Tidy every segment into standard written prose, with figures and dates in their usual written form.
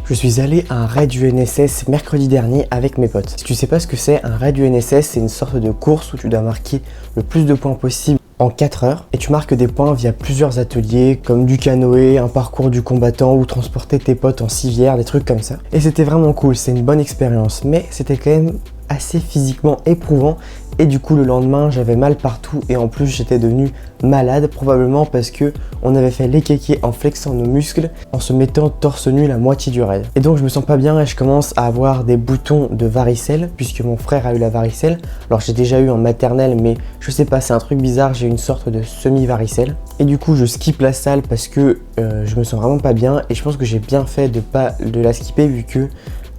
Je suis allé à un raid du NSS mercredi dernier avec mes potes. Si tu sais pas ce que c'est, un raid du NSS, c'est une sorte de course où tu dois marquer le plus de points possible en 4 heures et tu marques des points via plusieurs ateliers comme du canoë, un parcours du combattant ou transporter tes potes en civière, des trucs comme ça. Et c'était vraiment cool, c'est une bonne expérience, mais c'était quand même assez physiquement éprouvant et du coup le lendemain j'avais mal partout et en plus j'étais devenu malade, probablement parce que on avait fait les kékés en flexant nos muscles en se mettant torse nu la moitié du raid. Et donc je me sens pas bien et je commence à avoir des boutons de varicelle puisque mon frère a eu la varicelle. Alors j'ai déjà eu en maternelle mais je sais pas, c'est un truc bizarre, j'ai une sorte de semi-varicelle. Et du coup je skip la salle parce que je me sens vraiment pas bien et je pense que j'ai bien fait de la skipper vu que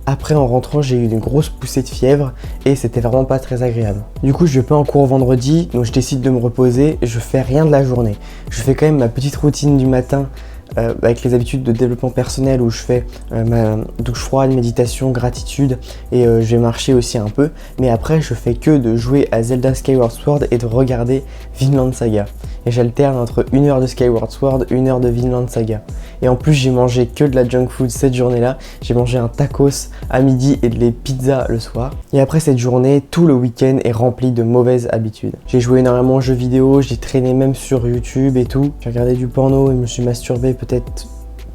après en rentrant j'ai eu une grosse poussée de fièvre et c'était vraiment pas très agréable. Du coup je vais pas en cours vendredi, donc je décide de me reposer, je fais rien de la journée. Je fais quand même ma petite routine du matin avec les habitudes de développement personnel où je fais ma douche froide, méditation, gratitude et je vais marcher aussi un peu. Mais après je fais que de jouer à Zelda Skyward Sword et de regarder Vinland Saga. Et j'alterne entre 1 heure de Skyward Sword, 1 heure de Vinland Saga. Et en plus j'ai mangé que de la junk food cette journée-là. J'ai mangé un tacos à midi et des pizzas le soir. Et après cette journée, tout le week-end est rempli de mauvaises habitudes. J'ai joué énormément aux jeux vidéo, j'ai traîné même sur YouTube et tout. J'ai regardé du porno et me suis masturbé peut-être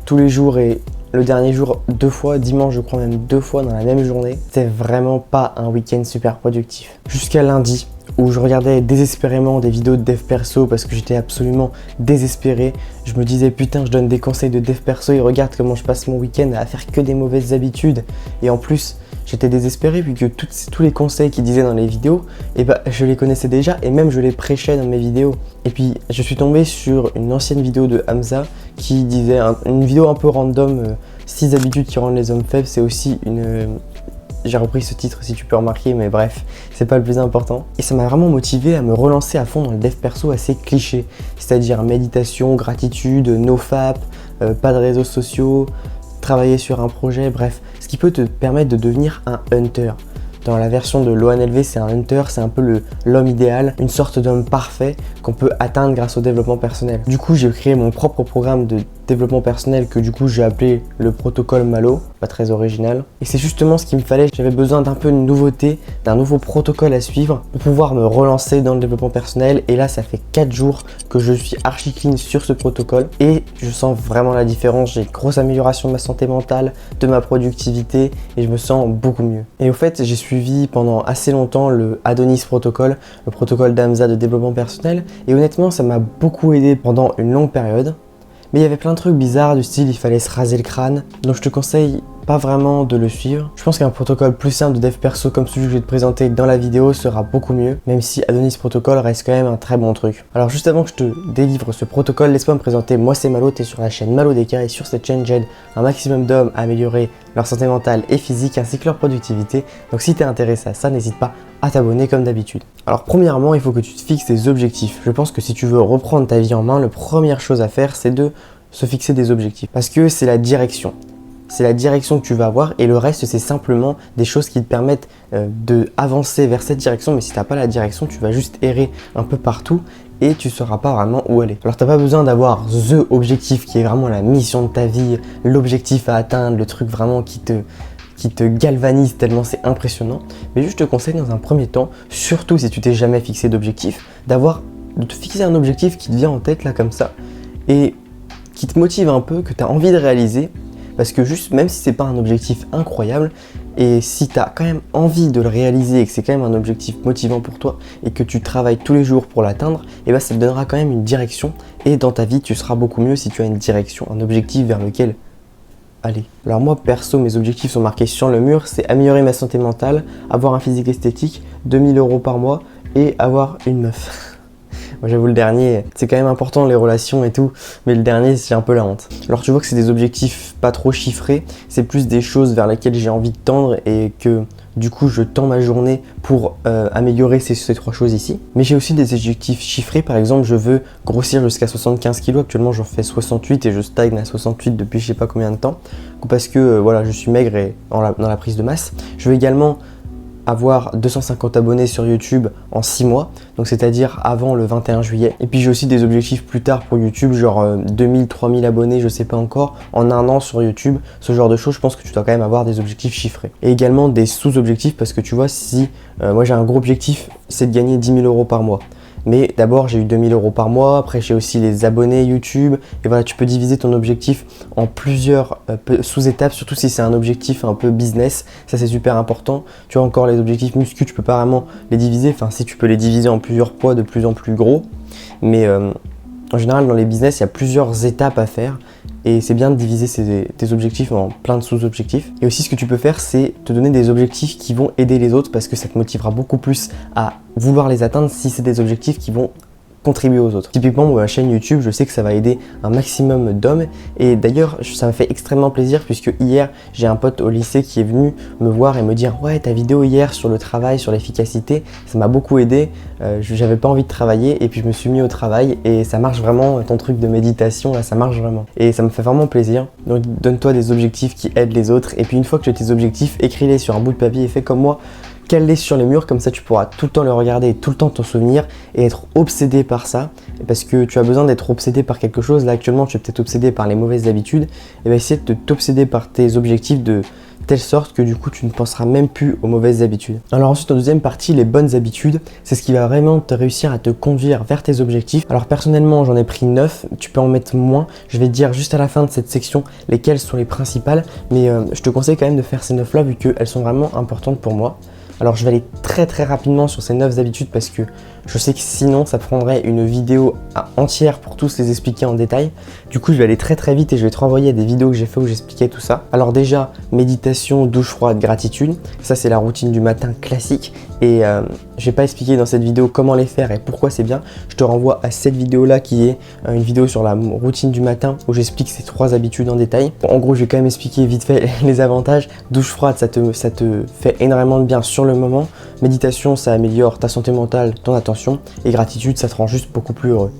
tous les jours et le dernier jour 2 fois, dimanche je crois même 2 fois dans la même journée. C'était vraiment pas un week-end super productif. Jusqu'à lundi, où je regardais désespérément des vidéos de dev perso parce que j'étais absolument désespéré. Je me disais putain, je donne des conseils de dev perso et regarde comment je passe mon week-end à faire que des mauvaises habitudes. Et en plus, j'étais désespéré vu que tous les conseils qu'ils disaient dans les vidéos, je les connaissais déjà et même je les prêchais dans mes vidéos. Et puis je suis tombé sur une ancienne vidéo de Hamza qui disait, une vidéo un peu random, 6 habitudes qui rendent les hommes faibles, c'est aussi une... J'ai repris ce titre si tu peux remarquer, mais bref, c'est pas le plus important. Et ça m'a vraiment motivé à me relancer à fond dans le dev perso assez cliché, c'est-à-dire méditation, gratitude, nofap, pas de réseaux sociaux, travailler sur un projet, bref, ce qui peut te permettre de devenir un hunter. Dans la version de l'ONLV, c'est un hunter, c'est un peu l'homme idéal, une sorte d'homme parfait qu'on peut atteindre grâce au développement personnel. Du coup, j'ai créé mon propre programme de développement personnel que du coup j'ai appelé le protocole Malo, pas très original. Et c'est justement ce qu'il me fallait, j'avais besoin d'un peu de nouveauté, d'un nouveau protocole à suivre pour pouvoir me relancer dans le développement personnel. Et là, ça fait 4 jours que je suis archi clean sur ce protocole et je sens vraiment la différence. J'ai une grosse amélioration de ma santé mentale, de ma productivité et je me sens beaucoup mieux. Et au fait, j'ai suivi pendant assez longtemps le Adonis protocole, le protocole d'Hamza de développement personnel et honnêtement, ça m'a beaucoup aidé pendant une longue période. Mais il y avait plein de trucs bizarres du style il fallait se raser le crâne, donc je te conseille pas vraiment de le suivre. Je pense qu'un protocole plus simple de dev perso comme celui que je vais te présenter dans la vidéo sera beaucoup mieux, même si Adonis Protocol reste quand même un très bon truc. Alors juste avant que je te délivre ce protocole, laisse-moi me présenter, moi c'est Malo, t'es sur la chaîne Malo.dk et sur cette chaîne j'aide un maximum d'hommes à améliorer leur santé mentale et physique ainsi que leur productivité. Donc si t'es intéressé à ça, n'hésite pas à t'abonner comme d'habitude. Alors premièrement, il faut que tu te fixes des objectifs. Je pense que si tu veux reprendre ta vie en main, la première chose à faire c'est de se fixer des objectifs parce que c'est la direction. C'est la direction que tu vas avoir et le reste c'est simplement des choses qui te permettent d'avancer vers cette direction. Mais si tu n'as pas la direction, tu vas juste errer un peu partout et tu ne sauras pas vraiment où aller. Alors tu n'as pas besoin d'avoir THE objectif qui est vraiment la mission de ta vie, l'objectif à atteindre, le truc vraiment qui te galvanise tellement c'est impressionnant. Mais juste je te conseille dans un premier temps, surtout si tu t'es jamais fixé d'objectif, de te fixer un objectif qui te vient en tête là comme ça et qui te motive un peu, que tu as envie de réaliser. Parce que juste, même si c'est pas un objectif incroyable, et si tu as quand même envie de le réaliser et que c'est quand même un objectif motivant pour toi et que tu travailles tous les jours pour l'atteindre, et ça te donnera quand même une direction et dans ta vie tu seras beaucoup mieux si tu as une direction, un objectif vers lequel aller. Alors moi perso, mes objectifs sont marqués sur le mur, c'est améliorer ma santé mentale, avoir un physique esthétique, 2000 € par mois et avoir une meuf. Moi j'avoue le dernier, c'est quand même important les relations et tout, mais le dernier c'est un peu la honte. Alors tu vois que c'est des objectifs pas trop chiffrés, c'est plus des choses vers lesquelles j'ai envie de tendre et que du coup je tends ma journée pour améliorer ces 3 choses ici. Mais j'ai aussi des objectifs chiffrés, par exemple je veux grossir jusqu'à 75 kg, actuellement j'en fais 68 et je stagne à 68 depuis je sais pas combien de temps, parce que voilà je suis maigre et dans la prise de masse. Je veux également avoir 250 abonnés sur YouTube en 6 mois, donc c'est-à-dire avant le 21 juillet. Et puis j'ai aussi des objectifs plus tard pour YouTube, genre 2000, 3000 abonnés, je sais pas encore, en un an sur YouTube, ce genre de choses. Je pense que tu dois quand même avoir des objectifs chiffrés. Et également des sous-objectifs, parce que tu vois, si moi j'ai un gros objectif, c'est de gagner 10 000 euros par mois. Mais d'abord j'ai eu 2000 euros par mois, après j'ai aussi les abonnés YouTube, et voilà, tu peux diviser ton objectif en plusieurs sous-étapes, surtout si c'est un objectif un peu business, ça c'est super important. Tu vois, encore les objectifs muscu, tu peux pas vraiment les diviser, enfin si, tu peux les diviser en plusieurs poids de plus en plus gros, mais en général dans les business il y a plusieurs étapes à faire. Et c'est bien de diviser tes objectifs en plein de sous-objectifs. Et aussi ce que tu peux faire, c'est te donner des objectifs qui vont aider les autres, parce que ça te motivera beaucoup plus à vouloir les atteindre si c'est des objectifs qui vont contribuer aux autres. Typiquement, ma chaîne YouTube, je sais que ça va aider un maximum d'hommes, et d'ailleurs ça me fait extrêmement plaisir puisque hier j'ai un pote au lycée qui est venu me voir et me dire ouais, ta vidéo hier sur le travail, sur l'efficacité, ça m'a beaucoup aidé, j'avais pas envie de travailler et puis je me suis mis au travail et ça marche vraiment, ton truc de méditation là, ça marche vraiment et ça me fait vraiment plaisir. Donc donne-toi des objectifs qui aident les autres, et puis une fois que tu as tes objectifs, écris-les sur un bout de papier et fais comme moi, cale-les sur les murs, comme ça tu pourras tout le temps les regarder et tout le temps t'en souvenir et être obsédé par ça, parce que tu as besoin d'être obsédé par quelque chose. Là actuellement tu es peut-être obsédé par les mauvaises habitudes, et bien essayer de t'obséder par tes objectifs de telle sorte que du coup tu ne penseras même plus aux mauvaises habitudes. Alors ensuite, en deuxième partie, les bonnes habitudes, c'est ce qui va vraiment te réussir à te conduire vers tes objectifs. Alors personnellement j'en ai pris 9, tu peux en mettre moins, je vais te dire juste à la fin de cette section lesquelles sont les principales, mais je te conseille quand même de faire ces 9 là vu qu'elles sont vraiment importantes pour moi. Alors je vais aller très rapidement sur ces 9 habitudes parce que je sais que sinon ça prendrait une vidéo entière pour tous les expliquer en détail. Du coup je vais aller très vite et je vais te renvoyer à des vidéos que j'ai fait où j'expliquais tout ça. Alors déjà, méditation, douche froide, gratitude, ça c'est la routine du matin classique, et je vais pas expliquer dans cette vidéo comment les faire et pourquoi c'est bien. Je te renvoie à cette vidéo là qui est une vidéo sur la routine du matin où j'explique ces 3 habitudes en détail. Bon, en gros je vais quand même expliquer vite fait les avantages. Douche froide, ça te fait énormément de bien sur le moment. Méditation, ça améliore ta santé mentale, ton attention, et gratitude, ça te rend juste beaucoup plus heureux.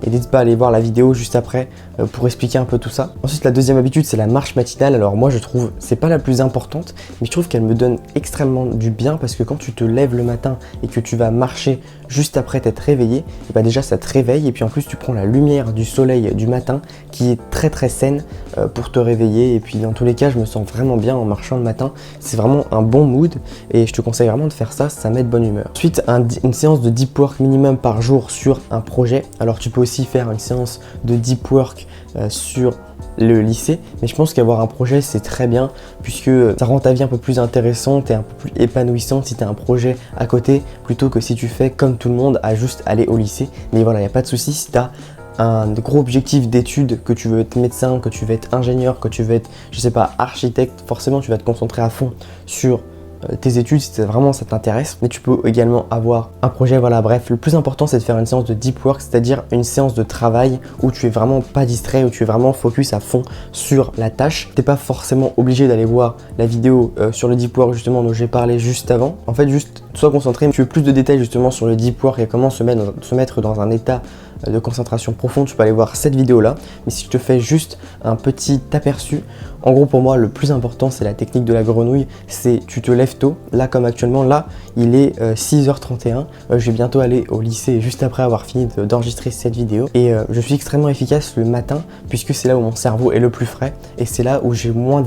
Et n'hésite pas à aller voir la vidéo juste après pour expliquer un peu tout ça. Ensuite, la deuxième habitude, c'est la marche matinale. Alors moi je trouve, c'est pas la plus importante, mais je trouve qu'elle me donne extrêmement du bien, parce que quand tu te lèves le matin et que tu vas marcher juste après t'être réveillé, et bah déjà ça te réveille, et puis en plus tu prends la lumière du soleil du matin qui est très saine pour te réveiller, et puis dans tous les cas je me sens vraiment bien en marchant le matin. C'est vraiment un bon mood et je te conseille vraiment de faire ça, ça met de bonne humeur. Ensuite, une séance de deep work minimum par jour sur un projet. Alors tu peux aussi faire une séance de deep work sur le lycée, mais je pense qu'avoir un projet c'est très bien, puisque ça rend ta vie un peu plus intéressante et un peu plus épanouissante si tu as un projet à côté, plutôt que si tu fais comme tout le monde à juste aller au lycée. Mais voilà, il n'y a pas de souci si tu as un gros objectif d'études, que tu veux être médecin, que tu veux être ingénieur, que tu veux être, je sais pas, architecte, forcément tu vas te concentrer à fond sur tes études si vraiment ça t'intéresse. Mais tu peux également avoir un projet, voilà, bref, le plus important c'est de faire une séance de deep work, c'est-à-dire une séance de travail où tu es vraiment pas distrait, où tu es vraiment focus à fond sur la tâche. T'es pas forcément obligé d'aller voir la vidéo sur le deep work justement dont j'ai parlé juste avant. En fait, juste sois concentré. Tu veux plus de détails justement sur le deep work et comment se mettre dans un état de concentration profonde, tu peux aller voir cette vidéo là. Mais si je te fais juste un petit aperçu, en gros pour moi le plus important c'est la technique de la grenouille. C'est tu te lèves tôt, là comme actuellement, là il est 6h31, je vais bientôt aller au lycée juste après avoir fini d'enregistrer cette vidéo, et je suis extrêmement efficace le matin puisque c'est là où mon cerveau est le plus frais, et c'est là où j'ai moins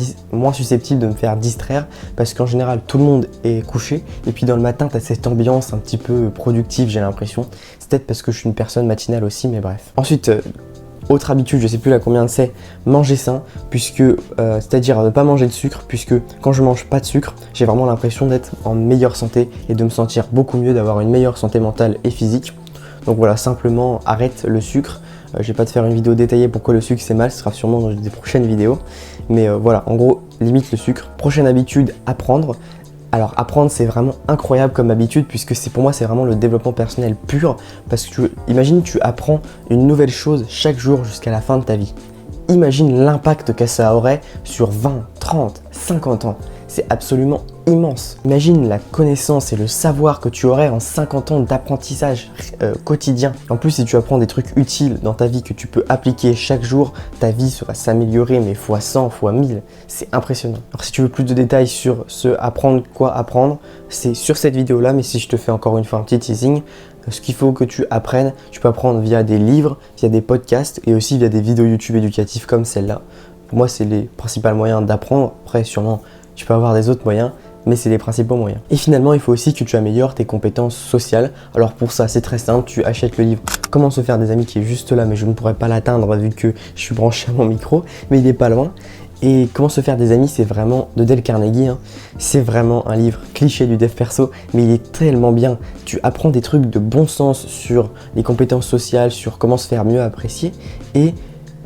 susceptible de me faire distraire, parce qu'en général tout le monde est couché, et puis dans le matin tu as cette ambiance un petit peu productive, j'ai l'impression. C'est peut-être parce que je suis une personne matinale aussi, mais bref. Ensuite, autre habitude, je sais plus là combien c'est, manger sain, puisque c'est-à-dire ne pas manger de sucre, puisque quand je mange pas de sucre, j'ai vraiment l'impression d'être en meilleure santé et de me sentir beaucoup mieux, d'avoir une meilleure santé mentale et physique. Donc voilà, simplement arrête le sucre. Je vais pas te faire une vidéo détaillée pourquoi le sucre c'est mal, ce sera sûrement dans des prochaines vidéos. Mais voilà, en gros, limite le sucre. Prochaine habitude, apprendre. Alors apprendre c'est vraiment incroyable comme habitude, puisque pour moi c'est vraiment le développement personnel pur, parce que imagine tu apprends une nouvelle chose chaque jour jusqu'à la fin de ta vie. Imagine l'impact que ça aurait sur 20, 30, 50 ans. C'est absolument immense. Imagine la connaissance et le savoir que tu aurais en 50 ans d'apprentissage quotidien. En plus, si tu apprends des trucs utiles dans ta vie que tu peux appliquer chaque jour, ta vie va s'améliorer mais fois 100, fois 1000. C'est impressionnant. Alors si tu veux plus de détails sur ce apprendre quoi apprendre, c'est sur cette vidéo là, mais si je te fais encore une fois un petit teasing, ce qu'il faut que tu apprennes, tu peux apprendre via des livres, via des podcasts et aussi via des vidéos YouTube éducatives comme celle-là. Pour moi, c'est les principaux moyens d'apprendre. Après, sûrement, tu peux avoir des autres moyens, mais c'est les principaux moyens. Et finalement, il faut aussi que tu améliores tes compétences sociales. Alors pour ça, c'est très simple, tu achètes le livre « Comment se faire des amis » qui est juste là, mais je ne pourrais pas l'atteindre vu que je suis branché à mon micro, mais il est pas loin. Et Comment se faire des amis, c'est vraiment de Dale Carnegie. C'est vraiment un livre cliché du dev perso, mais il est tellement bien. Tu apprends des trucs de bon sens sur les compétences sociales, sur comment se faire mieux apprécier. Et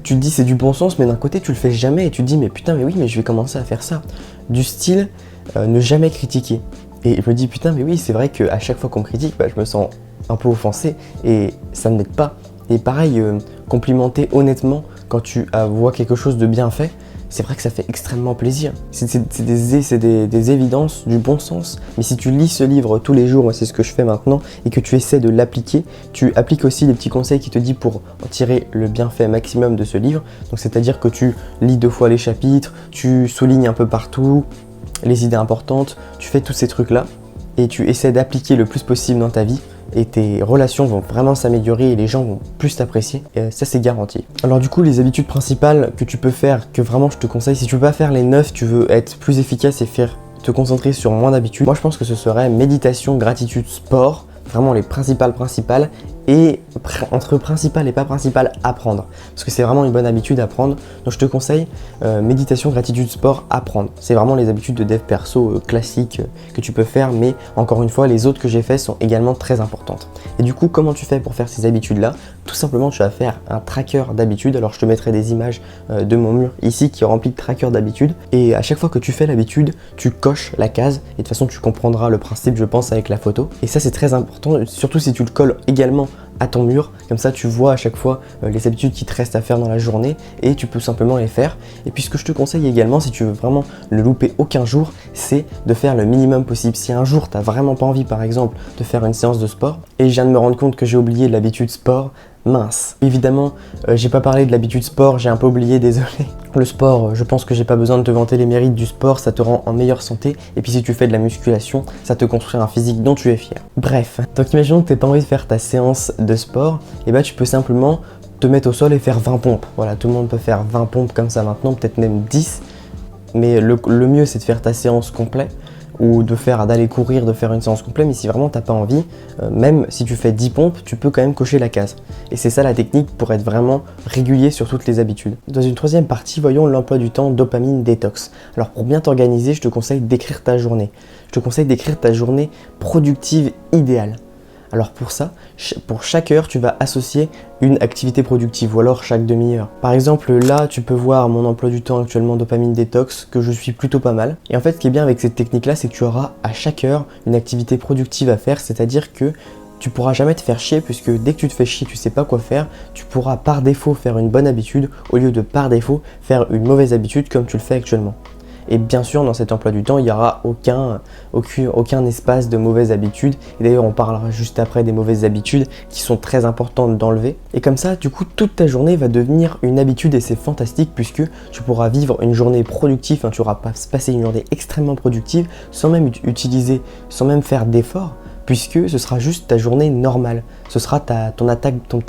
tu te dis c'est du bon sens, mais d'un côté tu le fais jamais et tu te dis mais putain mais oui mais je vais commencer à faire ça. Du style ne jamais critiquer. Et je me dis putain mais oui c'est vrai qu'à chaque fois qu'on me critique, je me sens un peu offensé et ça ne m'aide pas. Et pareil, complimenter honnêtement quand tu vois quelque chose de bien fait, c'est vrai que ça fait extrêmement plaisir. C'est des évidences du bon sens. Mais si tu lis ce livre tous les jours, c'est ce que je fais maintenant, et que tu essaies de l'appliquer, tu appliques aussi les petits conseils qui te disent pour en tirer le bienfait maximum de ce livre. Donc c'est-à-dire que tu lis 2 fois les chapitres, tu soulignes un peu partout les idées importantes, tu fais tous ces trucs-là, et tu essaies d'appliquer le plus possible dans ta vie. Et tes relations vont vraiment s'améliorer et les gens vont plus t'apprécier, et ça c'est garanti. Alors du coup, les habitudes principales que tu peux faire, que vraiment je te conseille, si tu veux pas faire les 9, tu veux être plus efficace et te concentrer sur moins d'habitudes, moi je pense que ce serait méditation, gratitude, sport, vraiment les principales, et entre principales et pas principales, apprendre. Parce que c'est vraiment une bonne habitude à prendre. Donc je te conseille méditation, gratitude, sport, apprendre. C'est vraiment les habitudes de dev perso classiques que tu peux faire, mais encore une fois, les autres que j'ai fait sont également très importantes. Et du coup, comment tu fais pour faire ces habitudes-là? Tout simplement, tu vas faire un tracker d'habitudes. Alors je te mettrai des images de mon mur ici qui est rempli de trackers d'habitudes. Et à chaque fois que tu fais l'habitude, tu coches la case. Et de toute façon, tu comprendras le principe, je pense, avec la photo. Et ça, c'est très important, surtout si tu le colles également à ton mur, comme ça tu vois à chaque fois les habitudes qui te restent à faire dans la journée et tu peux simplement les faire. Et puis ce que je te conseille également, si tu veux vraiment ne louper aucun jour, c'est de faire le minimum possible. Si un jour tu n'as vraiment pas envie par exemple de faire une séance de sport, et je viens de me rendre compte que j'ai oublié l'habitude sport, mince. Évidemment, j'ai pas parlé de l'habitude sport, j'ai un peu oublié, désolé. Le sport, je pense que j'ai pas besoin de te vanter les mérites du sport, ça te rend en meilleure santé. Et puis si tu fais de la musculation, ça te construit un physique dont tu es fier. Bref, donc imaginons que t'aies pas envie de faire ta séance de sport, et tu peux simplement te mettre au sol et faire 20 pompes. Voilà, tout le monde peut faire 20 pompes comme ça maintenant, peut-être même 10. Mais le mieux c'est de faire ta séance complète, ou d'aller courir, de faire une séance complète, mais si vraiment t'as pas envie, même si tu fais 10 pompes, tu peux quand même cocher la case. Et c'est ça la technique pour être vraiment régulier sur toutes les habitudes. Dans une troisième partie, voyons l'emploi du temps dopamine détox. Alors pour bien t'organiser, je te conseille d'écrire ta journée. Je te conseille d'écrire ta journée productive idéale. Alors pour ça, pour chaque heure, tu vas associer une activité productive ou alors chaque demi-heure. Par exemple, là, tu peux voir mon emploi du temps actuellement dopamine détox, que je suis plutôt pas mal. Et en fait, ce qui est bien avec cette technique-là, c'est que tu auras à chaque heure une activité productive à faire, c'est-à-dire que tu pourras jamais te faire chier puisque dès que tu te fais chier, tu sais pas quoi faire, tu pourras par défaut faire une bonne habitude au lieu de par défaut faire une mauvaise habitude comme tu le fais actuellement. Et bien sûr, dans cet emploi du temps, il n'y aura aucun espace de mauvaises habitudes. Et d'ailleurs, on parlera juste après des mauvaises habitudes qui sont très importantes d'enlever. Et comme ça, du coup, toute ta journée va devenir une habitude et c'est fantastique puisque tu pourras vivre une journée productive, tu auras passé une journée extrêmement productive sans même sans même faire d'efforts. Puisque ce sera juste ta journée normale. Ce sera ta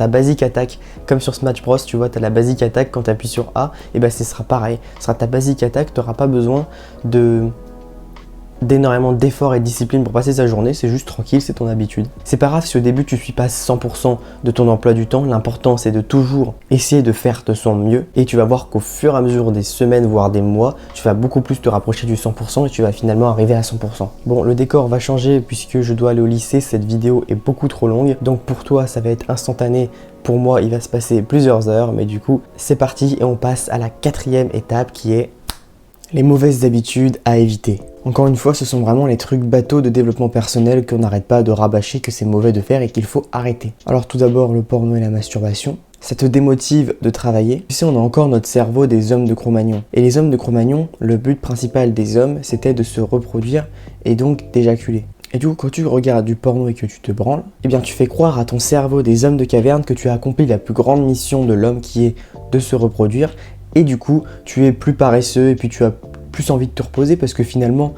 basic attack. Comme sur Smash Bros, tu vois, tu as la basic attack quand tu appuies sur A, et ce sera pareil. Ce sera ta basic attack, tu n'auras pas besoin d'énormément d'efforts et de discipline pour passer sa journée, c'est juste tranquille, c'est ton habitude. C'est pas grave si au début tu suis pas 100% de ton emploi du temps, l'important c'est de toujours essayer de faire de son mieux et tu vas voir qu'au fur et à mesure des semaines voire des mois, tu vas beaucoup plus te rapprocher du 100% et tu vas finalement arriver à 100%. Bon, le décor va changer puisque je dois aller au lycée, cette vidéo est beaucoup trop longue, donc pour toi ça va être instantané. Pour moi, il va se passer plusieurs heures, mais du coup, c'est parti et on passe à la 4e étape qui est les mauvaises habitudes à éviter. Encore une fois, ce sont vraiment les trucs bateaux de développement personnel qu'on n'arrête pas de rabâcher que c'est mauvais de faire et qu'il faut arrêter. Alors tout d'abord, le porno et la masturbation. ça te démotive de travailler. Tu sais, on a encore notre cerveau des hommes de Cro-Magnon. Et les hommes de Cro-Magnon, le but principal des hommes, c'était de se reproduire et donc d'éjaculer. Et du coup, quand tu regardes du porno et que tu te branles, eh bien tu fais croire à ton cerveau des hommes de caverne que tu as accompli la plus grande mission de l'homme qui est de se reproduire. Et du coup, tu es plus paresseux et puis tu as plus envie de te reposer parce que finalement,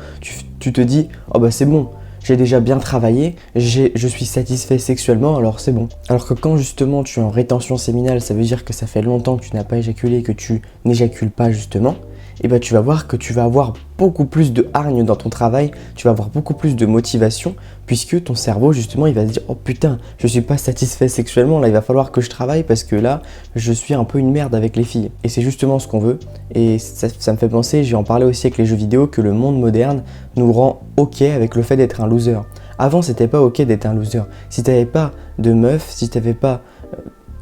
tu te dis « Oh bah c'est bon, j'ai déjà bien travaillé, je suis satisfait sexuellement, alors c'est bon. » Alors que quand justement tu es en rétention séminale, ça veut dire que ça fait longtemps que tu n'as pas éjaculé, que tu n'éjacules pas justement, et ben tu vas voir que tu vas avoir beaucoup plus de hargne dans ton travail, tu vas avoir beaucoup plus de motivation, puisque ton cerveau justement il va se dire « Oh putain, je suis pas satisfait sexuellement, là il va falloir que je travaille parce que là je suis un peu une merde avec les filles. » Et c'est justement ce qu'on veut, et ça me fait penser, j'ai en parlé aussi avec les jeux vidéo, que le monde moderne nous rend ok avec le fait d'être un loser. Avant c'était pas ok d'être un loser. Si t'avais pas de meuf, si t'avais pas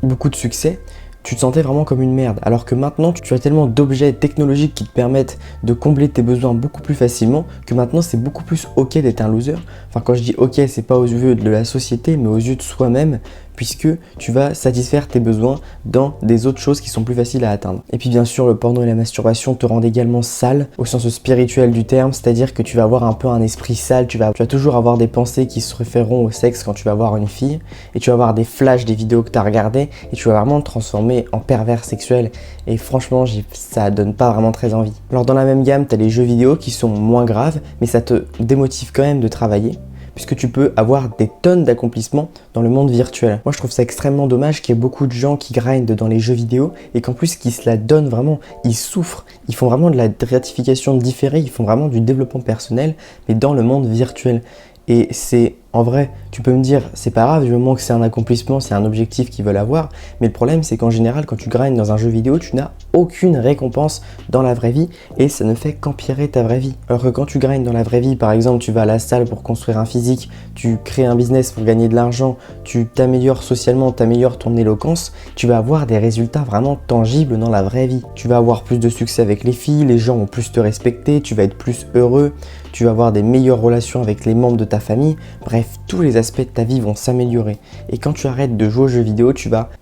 beaucoup de succès, tu te sentais vraiment comme une merde. Alors que maintenant, tu as tellement d'objets technologiques qui te permettent de combler tes besoins beaucoup plus facilement que maintenant, c'est beaucoup plus ok d'être un loser. Enfin, quand je dis ok, c'est pas aux yeux de la société, mais aux yeux de soi-même, puisque tu vas satisfaire tes besoins dans des autres choses qui sont plus faciles à atteindre. Et puis bien sûr, le porno et la masturbation te rendent également sale au sens spirituel du terme, c'est-à-dire que tu vas avoir un peu un esprit sale, tu vas toujours avoir des pensées qui se référeront au sexe quand tu vas voir une fille, et tu vas avoir des flashs des vidéos que tu as regardées, et tu vas vraiment te transformer en pervers sexuel, et franchement, ça donne pas vraiment très envie. Alors dans la même gamme, tu as les jeux vidéo qui sont moins graves, mais ça te démotive quand même de travailler, puisque tu peux avoir des tonnes d'accomplissements dans le monde virtuel. Moi, je trouve ça extrêmement dommage qu'il y ait beaucoup de gens qui grindent dans les jeux vidéo et qu'en plus, qui se la donnent vraiment, ils souffrent, ils font vraiment de la gratification différée, ils font vraiment du développement personnel, mais dans le monde virtuel. Et c'est, en vrai, tu peux me dire, c'est pas grave du moment que c'est un accomplissement, c'est un objectif qu'ils veulent avoir, mais le problème c'est qu'en général, quand tu grindes dans un jeu vidéo, tu n'as aucune récompense dans la vraie vie et ça ne fait qu'empirer ta vraie vie. Alors que quand tu grindes dans la vraie vie, par exemple, tu vas à la salle pour construire un physique, tu crées un business pour gagner de l'argent, tu t'améliores socialement, tu améliores ton éloquence, tu vas avoir des résultats vraiment tangibles dans la vraie vie. Tu vas avoir plus de succès avec les filles, les gens vont plus te respecter, tu vas être plus heureux, tu vas avoir des meilleures relations avec les membres de ta famille, bref, tous les aspects de ta vie vont s'améliorer. Et quand tu arrêtes de jouer aux jeux vidéo,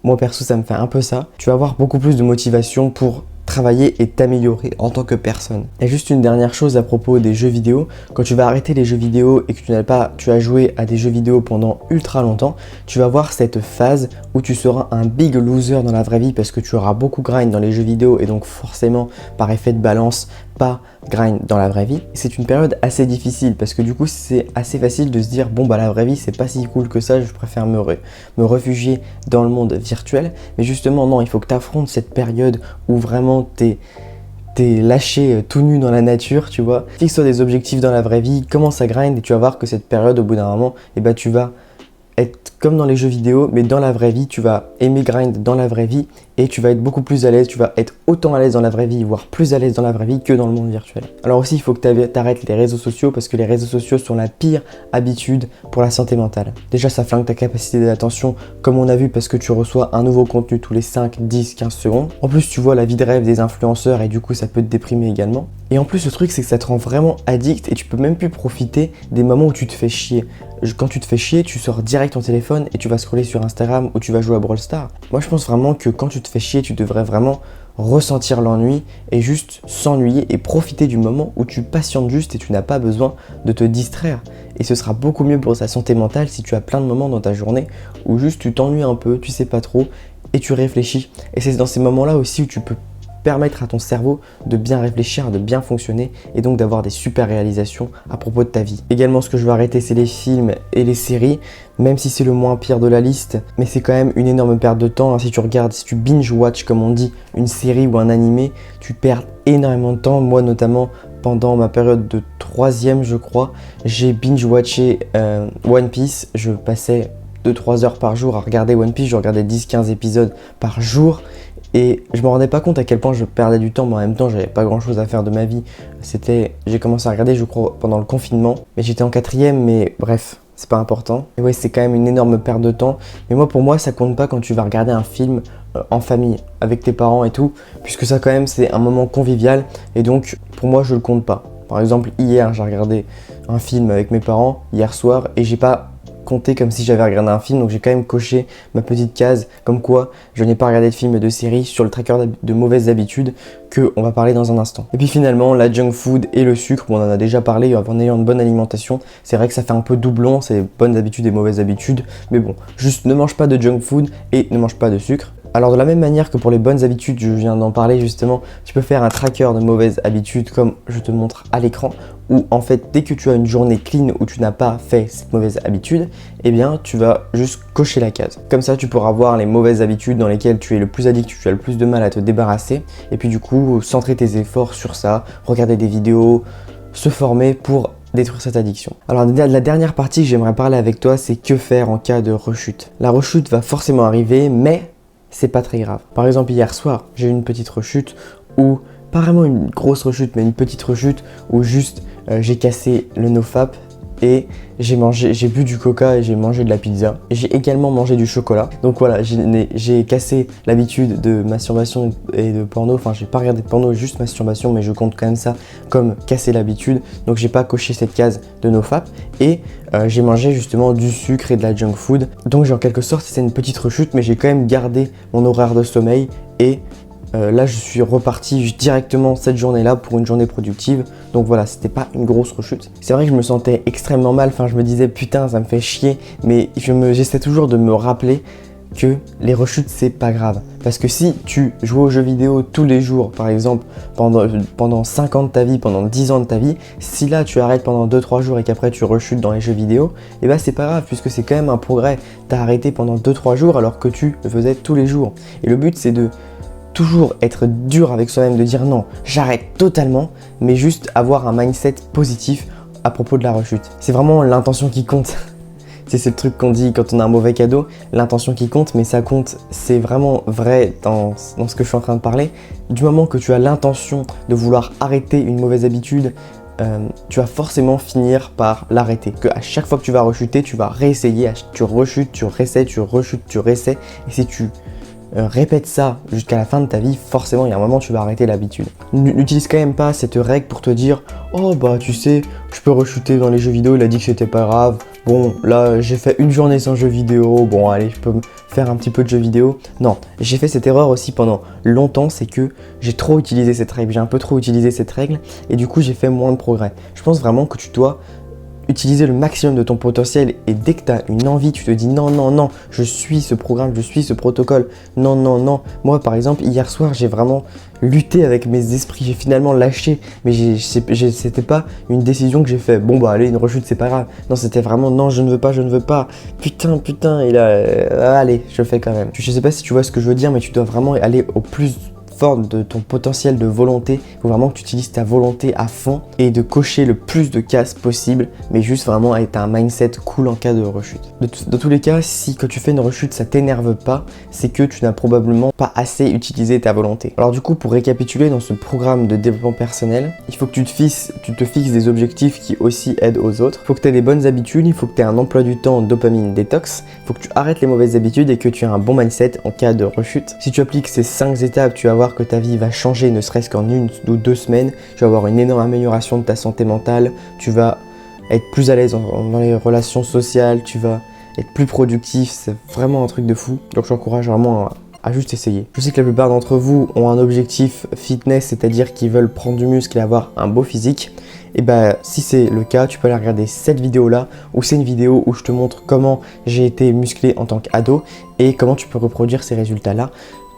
moi perso ça me fait un peu ça, tu vas avoir beaucoup plus de motivation pour travailler et t'améliorer en tant que personne. Et juste une dernière chose à propos des jeux vidéo, quand tu vas arrêter les jeux vidéo et que tu as joué à des jeux vidéo pendant ultra longtemps, tu vas voir cette phase où tu seras un big loser dans la vraie vie parce que tu auras beaucoup grind dans les jeux vidéo et donc forcément par effet de balance pas grind dans la vraie vie. C'est une période assez difficile parce que du coup c'est assez facile de se dire bon bah la vraie vie c'est pas si cool que ça, je préfère me réfugier dans le monde virtuel. Mais justement non, il faut que tu affrontes cette période où vraiment t'es lâché tout nu dans la nature, tu vois. Fixe-toi des objectifs dans la vraie vie, commence à grind et tu vas voir que cette période au bout d'un moment, tu vas être comme dans les jeux vidéo, mais dans la vraie vie, tu vas aimer grind dans la vraie vie et tu vas être beaucoup plus à l'aise, tu vas être autant à l'aise dans la vraie vie, voire plus à l'aise dans la vraie vie que dans le monde virtuel. Alors aussi, il faut que tu arrêtes les réseaux sociaux parce que les réseaux sociaux sont la pire habitude pour la santé mentale. Déjà, ça flingue ta capacité d'attention, comme on a vu, parce que tu reçois un nouveau contenu tous les 5, 10, 15 secondes. En plus, tu vois la vie de rêve des influenceurs et du coup, ça peut te déprimer également. Et en plus, le truc, c'est que ça te rend vraiment addict et tu peux même plus profiter des moments où tu te fais chier. Quand tu te fais chier, tu sors direct ton téléphone et tu vas scroller sur Instagram ou tu vas jouer à Brawl Stars. Moi, je pense vraiment que quand tu te fais chier, tu devrais vraiment ressentir l'ennui et juste s'ennuyer et profiter du moment où tu patientes juste et tu n'as pas besoin de te distraire. Et ce sera beaucoup mieux pour ta santé mentale si tu as plein de moments dans ta journée où juste tu t'ennuies un peu, tu sais pas trop et tu réfléchis. Et c'est dans ces moments-là aussi où tu peux permettre à ton cerveau de bien réfléchir, de bien fonctionner et donc d'avoir des super réalisations à propos de ta vie. Également, ce que je veux arrêter, c'est les films et les séries, même si c'est le moins pire de la liste, mais c'est quand même une énorme perte de temps. Si tu binge-watch comme on dit, une série ou un animé, tu perds énormément de temps. Moi notamment, pendant ma période de 3e je crois, j'ai binge-watché One Piece. Je passais 2-3 heures par jour à regarder One Piece, je regardais 10-15 épisodes par jour. Et je me rendais pas compte à quel point je perdais du temps, mais en même temps j'avais pas grand chose à faire de ma vie. J'ai commencé à regarder je crois pendant le confinement, mais j'étais en 4e, mais bref, c'est pas important. Et ouais, c'est quand même une énorme perte de temps, mais pour moi ça compte pas quand tu vas regarder un film en famille, avec tes parents et tout, puisque ça quand même c'est un moment convivial, et donc pour moi je le compte pas. Par exemple hier j'ai regardé un film avec mes parents hier soir, et j'ai pas compter comme si j'avais regardé un film, donc j'ai quand même coché ma petite case comme quoi je n'ai pas regardé de film et de série sur le tracker de mauvaises habitudes que on va parler dans un instant. Et puis finalement, la junk food et le sucre, bon, on en a déjà parlé, en ayant une bonne alimentation, c'est vrai que ça fait un peu doublon, c'est bonnes habitudes et mauvaises habitudes, mais bon, juste ne mange pas de junk food et ne mange pas de sucre. Alors de la même manière que pour les bonnes habitudes, je viens d'en parler justement, tu peux faire un tracker de mauvaises habitudes comme je te montre à l'écran, où en fait dès que tu as une journée clean où tu n'as pas fait cette mauvaise habitude, eh bien tu vas juste cocher la case. Comme ça tu pourras voir les mauvaises habitudes dans lesquelles tu es le plus addict, tu as le plus de mal à te débarrasser, et puis du coup centrer tes efforts sur ça, regarder des vidéos, se former pour détruire cette addiction. Alors la dernière partie que j'aimerais parler avec toi, c'est que faire en cas de rechute. La rechute va forcément arriver, mais c'est pas très grave. Par exemple, hier soir, j'ai eu une petite rechute où, pas vraiment une grosse rechute, mais une petite rechute où juste j'ai cassé le nofap et j'ai bu du coca et j'ai mangé de la pizza. Et j'ai également mangé du chocolat. Donc voilà, j'ai cassé l'habitude de masturbation et de porno. Enfin, j'ai pas regardé de porno, juste masturbation, mais je compte quand même ça comme casser l'habitude. Donc j'ai pas coché cette case de nofap. Et j'ai mangé justement du sucre et de la junk food. Donc j'ai en quelque sorte, c'est une petite rechute, mais j'ai quand même gardé mon horaire de sommeil et là je suis reparti directement cette journée-là pour une journée productive. Donc voilà, c'était pas une grosse rechute. C'est vrai que je me sentais extrêmement mal, enfin je me disais putain ça me fait chier, mais j'essaie toujours de me rappeler que les rechutes c'est pas grave. Parce que si tu joues aux jeux vidéo tous les jours, par exemple pendant 5 ans de ta vie, pendant 10 ans de ta vie, si là tu arrêtes pendant 2-3 jours et qu'après tu rechutes dans les jeux vidéo, et bah c'est pas grave puisque c'est quand même un progrès. T'as arrêté pendant 2-3 jours alors que tu le faisais tous les jours. Et le but c'est de toujours être dur avec soi-même, de dire non, j'arrête totalement, mais juste avoir un mindset positif à propos de la rechute. C'est vraiment l'intention qui compte. C'est le truc qu'on dit quand on a un mauvais cadeau, l'intention qui compte, mais ça compte, c'est vraiment vrai dans ce que je suis en train de parler. Du moment que tu as l'intention de vouloir arrêter une mauvaise habitude, tu vas forcément finir par l'arrêter. Que à chaque fois que tu vas rechuter, tu vas réessayer, tu rechutes, tu réessaies, tu rechutes, tu réessaies, et si tu répète ça jusqu'à la fin de ta vie, forcément il y a un moment tu vas arrêter l'habitude. N'utilise quand même pas cette règle pour te dire oh bah tu sais, je peux rechuter dans les jeux vidéo, il a dit que c'était pas grave. Bon là j'ai fait une journée sans jeux vidéo, bon allez je peux faire un petit peu de jeux vidéo. Non, j'ai fait cette erreur aussi pendant longtemps, c'est que j'ai trop utilisé cette règle, j'ai un peu trop utilisé cette règle et du coup j'ai fait moins de progrès. Je pense vraiment que tu dois utiliser le maximum de ton potentiel et dès que tu as une envie, tu te dis non, non, non, je suis ce programme, je suis ce protocole, non, non, non. Moi par exemple, hier soir, j'ai vraiment lutté avec mes esprits, j'ai finalement lâché, mais c'était pas une décision que j'ai fait, bon bah allez, une rechute, c'est pas grave. Non, c'était vraiment non, je ne veux pas, putain, et là, allez, je fais quand même. Je sais pas si tu vois ce que je veux dire, mais tu dois vraiment aller au plus de ton potentiel de volonté. Il faut vraiment que tu utilises ta volonté à fond et de cocher le plus de cases possible, mais juste vraiment avec un mindset cool en cas de rechute. Dans tous les cas, si quand tu fais une rechute ça t'énerve pas, c'est que tu n'as probablement pas assez utilisé ta volonté. Alors du coup, pour récapituler, dans ce programme de développement personnel, il faut que tu te fixes des objectifs qui aussi aident aux autres. Il faut que tu aies des bonnes habitudes, il faut que tu aies un emploi du temps dopamine détox, il faut que tu arrêtes les mauvaises habitudes et que tu aies un bon mindset en cas de rechute. Si tu appliques ces 5 étapes, tu vas voir que ta vie va changer, ne serait-ce qu'en 1 ou 2 semaines. Tu vas avoir une énorme amélioration de ta santé mentale, tu vas être plus à l'aise dans les relations sociales, tu vas être plus productif, c'est vraiment un truc de fou. Donc j'encourage vraiment à juste essayer. Je sais que la plupart d'entre vous ont un objectif fitness, c'est-à-dire qu'ils veulent prendre du muscle et avoir un beau physique. Et bah si c'est le cas, tu peux aller regarder cette vidéo là, où c'est une vidéo où je te montre comment j'ai été musclé en tant qu'ado et comment tu peux reproduire ces résultats là.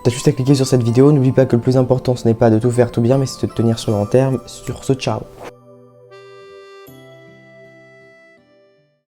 T'as juste à cliquer sur cette vidéo, n'oublie pas que le plus important ce n'est pas de tout faire tout bien, mais c'est de tenir sur le long terme. Sur ce, ciao.